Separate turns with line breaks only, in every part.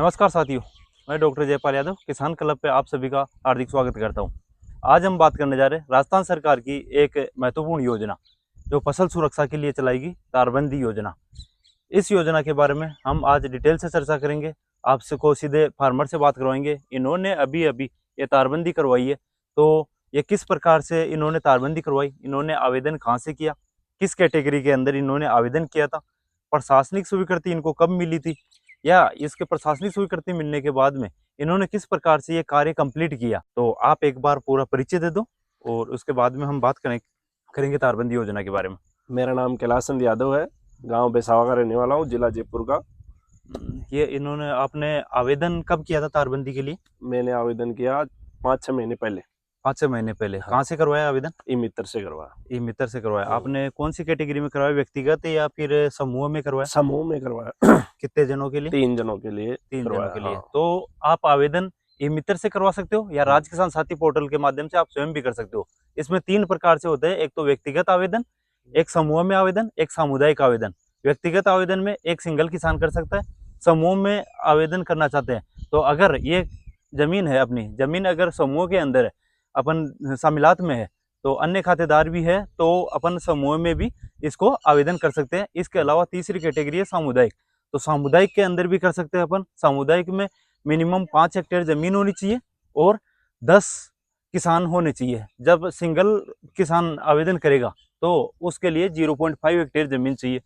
नमस्कार साथियों, मैं डॉक्टर जयपाल यादव किसान क्लब पे आप सभी का हार्दिक स्वागत करता हूं। आज हम बात करने जा रहे हैं राजस्थान सरकार की एक महत्वपूर्ण योजना जो फसल सुरक्षा के लिए चलाई गई तारबंदी योजना। इस योजना के बारे में हम आज डिटेल से चर्चा करेंगे। आपसे को सीधे फार्मर से बात करवाएंगे। इन्होंने अभी अभी ये तारबंदी करवाई है, तो ये किस प्रकार से इन्होंने तारबंदी करवाई, इन्होंने आवेदन कहाँ से किया, किस कैटेगरी के अंदर इन्होंने आवेदन किया था, प्रशासनिक स्वीकृति इनको कब मिली थी, या इसके प्रशासनिक स्वीकृति मिलने के बाद में इन्होंने किस प्रकार से ये कार्य कंप्लीट किया। तो आप एक बार पूरा परिचय दे दो और उसके बाद में हम बात करेंगे तारबंदी योजना के बारे में।
मेरा नाम कैलाश चंद यादव है, गांव बेसावा का रहने वाला हूँ, जिला जयपुर का।
ये इन्होंने आपने आवेदन कब किया था तारबंदी के लिए?
मैंने आवेदन किया 5-6 महीने पहले।
5-6 महीने पहले।
हाँ।
कहाँ से करवाया आवेदन?
ई मित्र से करवाया।
ई मित्र से करवाया।
हाँ।
आपने कौन सी कैटेगरी में करवाया, व्यक्तिगत या फिर समूह में करवाया?
समूह में करवाया।
कितने जनों के लिए?
3 जनों के लिए।
3 जनों के लिए।
हाँ।
तो आप आवेदन ई मित्र से करवा सकते हो या राज किसान साथी पोर्टल के माध्यम से आप स्वयं भी कर सकते हो। इसमें 3 प्रकार से होते हैं, एक तो व्यक्तिगत आवेदन, एक समूह में आवेदन, एक सामुदायिक आवेदन। व्यक्तिगत आवेदन में एक सिंगल किसान कर सकता है। समूह में आवेदन करना चाहते हैं तो अगर ये जमीन है, अपनी जमीन अगर समूह के अंदर है, अपन शामिलात में है, तो अन्य खातेदार भी है, तो अपन समूह में भी इसको आवेदन कर सकते हैं। इसके अलावा तीसरी कैटेगरी है सामुदायिक। तो सामुदायिक के अंदर भी कर सकते हैं अपन। सामुदायिक में मिनिमम 5 हेक्टेयर जमीन होनी चाहिए और 10 किसान होने चाहिए। जब सिंगल किसान आवेदन करेगा तो उसके लिए 0.5 हेक्टेयर जमीन चाहिए।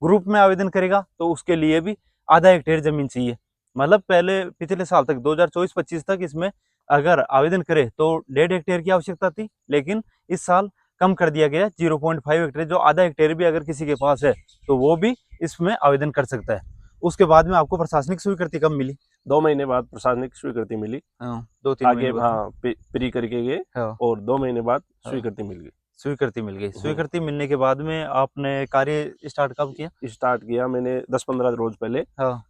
ग्रुप में आवेदन करेगा तो उसके लिए भी आधा हेक्टेयर जमीन चाहिए। मतलब पहले पिछले साल तक 2024-25 तक इसमें अगर आवेदन करे तो 1.5 हेक्टेयर की आवश्यकता थी, लेकिन इस साल कम कर दिया गया 0.5 हेक्टेयर। जो आधा हेक्टेयर भी अगर किसी के पास है तो वो भी इसमें आवेदन कर सकता है। उसके बाद में आपको प्रशासनिक स्वीकृति कब मिली?
2 महीने बाद प्रशासनिक स्वीकृति मिली।
2-3
आगे
महीने
हाँ प्री करके गए और 2 महीने बाद स्वीकृति मिल गई।
स्वीकृति मिल गई। स्वीकृति मिलने के बाद में आपने कार्य स्टार्ट कब किया?
स्टार्ट किया मैंने 10-15 रोज पहले।
हाँ।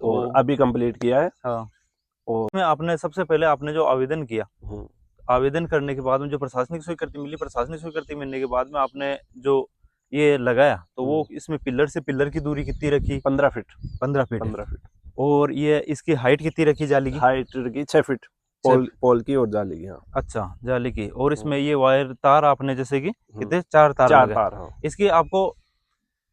और अभी कंप्लीट किया है।
हाँ।
और
में आपने सबसे पहले आपने जो आवेदन किया, आवेदन करने के बाद में जो प्रशासनिक स्वीकृति मिली, प्रशासनिक स्वीकृति मिलने के बाद में आपने जो ये लगाया तो वो इसमें पिलर से पिलर की दूरी कितनी रखी?
15 फीट।
15 फीट।
15 फीट।
और ये इसकी हाइट कितनी रखी जाली की?
हाइट रखी 6 फीट पोल की और जाली की। हाँ।
अच्छा, जाली की। और इसमें ये वायर तार आपने जैसे कि कितने 4 तार लगे।
तार। हाँ।
इसकी आपको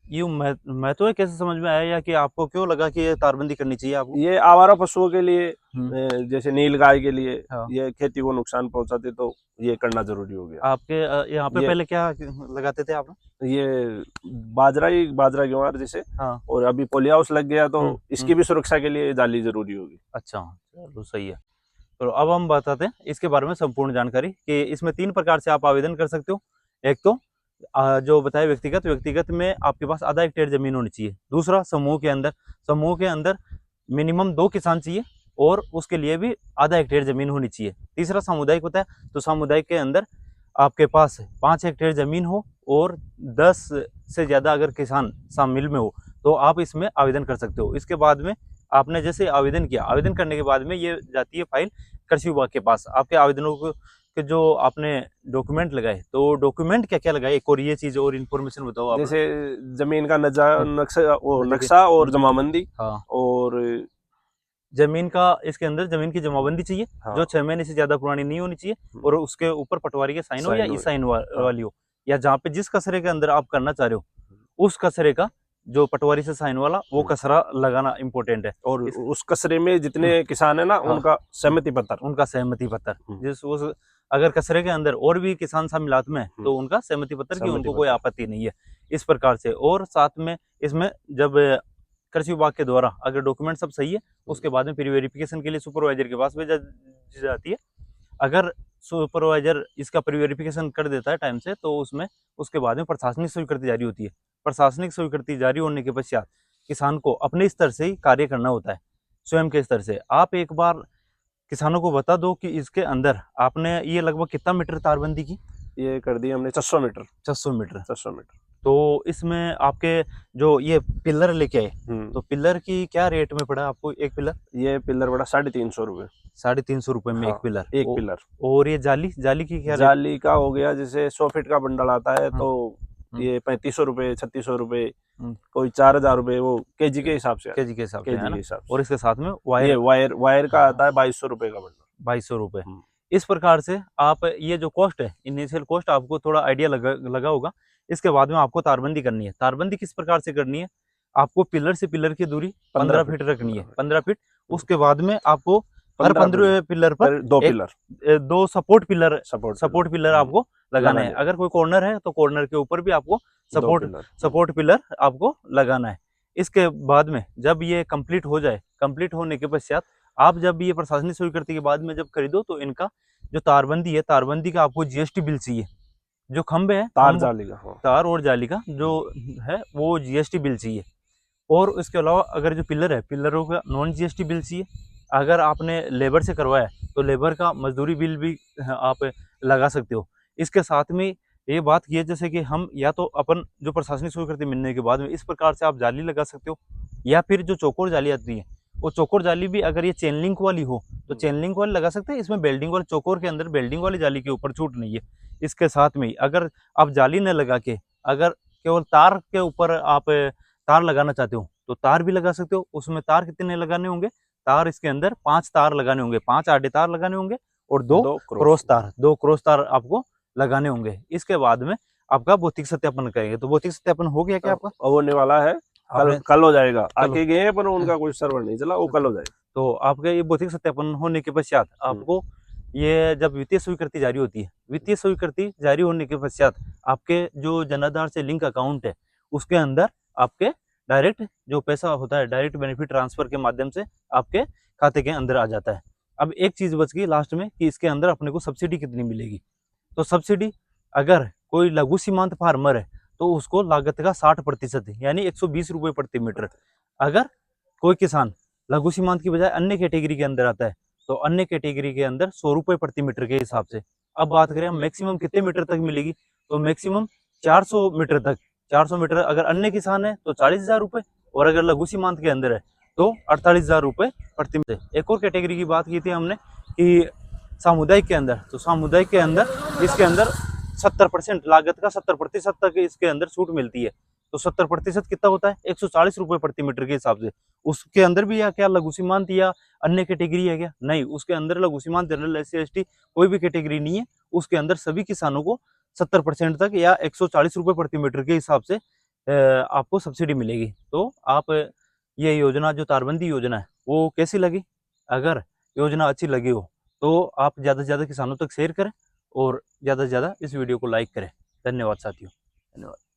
यूं मैं तो कैसे समझ में आया, या कि आपको क्यों लगा कि ये तारबंदी करनी चाहिए आपको?
ये आवारा पशुओं के लिए, जैसे नील गाय के लिए,
हाँ।
ये खेती को नुकसान पहुंचाते तो ये करना जरूरी हो गया।
आपके यहाँ पे पहले क्या लगाते थे आप?
ये बाजरा ज्वार जैसे।
हाँ।
और अभी पोलिया हाउस लग गया तो इसकी भी सुरक्षा के लिए जाली जरूरी होगी।
अच्छा, चलो सही है। तो अब हम बताते हैं इसके बारे में संपूर्ण जानकारी कि इसमें 3 प्रकार से आप आवेदन कर सकते हो। एक तो जो बताया व्यक्तिगत में आपके पास आधा हेक्टेयर जमीन होनी चाहिए। दूसरा समूह के अंदर मिनिमम 2 किसान चाहिए और उसके लिए भी आधा हेक्टेयर जमीन होनी चाहिए। तीसरा सामुदायिक होता है, तो सामुदायिक के अंदर आपके पास 5 हेक्टेयर जमीन हो और 10 से ज्यादा अगर किसान शामिल में हो तो आप इसमें आवेदन कर सकते हो। इसके बाद में आपने जैसे आवेदन किया, आवेदन करने के बाद में ये जाती है फाइल कृषि विभाग के पास। आपके आवेदनों को के जो आपने डॉक्यूमेंट लगाए, तो डॉक्यूमेंट क्या क्या लगाए, एक और ये चीज और इन्फॉर्मेशन बताओ आप।
जैसे जमीन का नक्शा और जमाबंदी।
हाँ।
और
जमीन का, इसके अंदर जमीन की जमाबंदी चाहिए।
हाँ।
जो 6 महीने से ज्यादा पुरानी नहीं होनी चाहिए और उसके ऊपर पटवारी के साइन हो या ई साइन वाली हो, या जहाँ पे जिस कचरे के अंदर आप करना चाह रहे हो उस कचरे का जो पटवारी से साइन वाला वो कचरा लगाना इम्पोर्टेंट है।
और उस कचरे में जितने किसान है ना, उनका सहमति पत्र।
जिस उस अगर कचरे के अंदर और भी किसान शामिलात में तो उनका सहमति पत्र की उनको कोई आपत्ति नहीं है, इस प्रकार से। और साथ में इसमें जब कृषि विभाग के द्वारा अगर डॉक्यूमेंट सब सही है, उसके बाद में प्री वेरिफिकेशन के लिए सुपरवाइजर के पास भेजा जाती है। अगर सुपरवाइजर इसका प्री वेरिफिकेशन कर देता है टाइम से, तो उसमें उसके बाद में प्रशासनिक स्वीकृति जारी होती है। प्रशासनिक स्वीकृति जारी होने के पश्चात किसान को अपने स्तर से ही कार्य करना होता है, स्वयं के स्तर से। आप एक बार किसानों को बता दो कि इसके अंदर आपने ये लगभग कितना मीटर तारबंदी की?
ये कर दी हमने 600 मीटर।
600 मीटर।
600 मीटर।
तो इसमें आपके जो ये पिलर लेके आए, तो पिलर की क्या रेट में पड़ा आपको एक पिलर?
ये पिलर पड़ा 350 रुपए।
350 रुपए में। हाँ, एक पिलर।
पिलर।
और ये जाली की क्या?
जाली का हो गया, जैसे 100 फीट का बंडल आता है तो ये 3500 रुपए, 3600 रुपए,
हम्म।
कोई 4000 रुपए, वो केजी के हिसाब से,
केजी के हिसाब से,
केजी
है
के
ना।
हिसाब से।
और इसके साथ में
ये
वायर
वायर का आता है 2200 रुपए का बंडल।
2200 रुपए।
हम्म।
इस प्रकार से आप ये जो कॉस्ट है, इनिशियल कॉस्ट, आपको थोड़ा आइडिया लगा होगा। इसके बाद में आपको तारबंदी करनी है। तारबंदी किस प्रकार से करनी है, आपको पिलर से पिलर की दूरी 15 फीट रखनी है, 15 फीट। उसके बाद में आपको हर 15 पिलर पर
दो पिलर,
दो सपोर्ट पिलर
पिलर
आपको लगाना है। अगर कोई कॉर्नर है तो कॉर्नर के ऊपर भी आपको सपोर्ट पिलर आपको लगाना है। इसके बाद में जब ये कंप्लीट हो जाए, कंप्लीट होने के पश्चात आप जब ये प्रशासनिक स्वीकृति के बाद में जब खरीदो तो इनका जो तारबंदी है, तारबंदी का आपको जीएसटी बिल चाहिए। जो खंबे है
तार जाली का,
तार और जाली का जो है वो जीएसटी बिल चाहिए। और इसके अलावा अगर जो पिलर है, पिलरों का नॉन जीएसटी बिल चाहिए। अगर आपने लेबर से करवाया तो लेबर का मजदूरी बिल भी आप लगा सकते हो। इसके साथ में ये बात की है, जैसे कि हम या तो अपन जो प्रशासनिक स्वीकृति मिलने के बाद में इस प्रकार से आप जाली लगा सकते हो, या फिर जो चौकोर जाली आती है वो चौकोर जाली भी अगर ये चेन लिंक वाली हो तो चेन लिंक वाली लगा सकते हैं। इसमें बेल्डिंग वाले चौकोर के अंदर बेल्डिंग वाली जाली के ऊपर छूट नहीं है। इसके साथ में अगर आप जाली न लगा के अगर केवल तार के ऊपर आप तार लगाना चाहते हो तो तार भी लगा सकते हो। उसमें तार कितने लगाने होंगे, तार इसके अंदर 5 तार लगाने होंगे, 5 आड़े तार लगाने होंगे और 2 क्रॉस तार आपको लगाने होंगे। इसके बाद में आपका भौतिक सत्यापन करेंगे। तो भौतिक सत्यापन हो गया क्या आपका?
होने वाला है, कल हो जाएगा। आके गए हैं पर उनका कोई सर्वर नहीं चला, वो कल हो जाएगा।
तो आपका ये भौतिक सत्यापन होने के पश्चात आपको ये जब वित्तीय स्वीकृति जारी होती है, वित्तीय स्वीकृति जारी होने के पश्चात आपके जो जनाधार से लिंक अकाउंट है उसके अंदर आपके डायरेक्ट जो पैसा होता है, डायरेक्ट बेनिफिट ट्रांसफर के माध्यम से आपके खाते के अंदर आ जाता है। अब एक चीज बच गई लास्ट में कि इसके अंदर अपने को सब्सिडी कितनी मिलेगी। तो सब्सिडी अगर कोई लघु सीमांत फार्मर है तो उसको लागत का 60% यानी 120 रुपये प्रति मीटर। अगर कोई किसान लघु सीमांत की बजाय अन्य कैटेगरी के अंदर आता है तो अन्य कैटेगरी के अंदर 100 रुपये प्रति मीटर के हिसाब से। अब बात करें हम मैक्सिमम कितने मीटर तक मिलेगी, तो मैक्सिमम 400 मीटर तक। 400 मीटर अगर अन्य किसान है तो 40,000 रुपये, और अगर लघु सीमांत के अंदर है तो 48,000 रुपये प्रति मीटर। एक और कैटेगरी की बात की थी हमने कि सामुदायिक के अंदर, तो सामुदायिक के अंदर इसके अंदर 70% लागत का 70% तक इसके अंदर छूट मिलती है। तो 70% कितना होता है, 140 रुपये प्रति मीटर के हिसाब से। उसके अंदर भी या क्या लघु सीमांत या अन्य कैटेगरी है क्या? नहीं, उसके अंदर लघु सीमांत, जनरल, एससी, एसटी कोई भी कैटेगरी नहीं है। उसके अंदर सभी किसानों को 70% तक या 140 रुपये प्रति मीटर के हिसाब से आपको सब्सिडी मिलेगी। तो आप ये योजना जो तारबंदी योजना है वो कैसी लगी? अगर योजना अच्छी लगी हो तो आप ज़्यादा से ज़्यादा किसानों तक शेयर करें और ज़्यादा से ज़्यादा इस वीडियो को लाइक करें। धन्यवाद साथियों, धन्यवाद।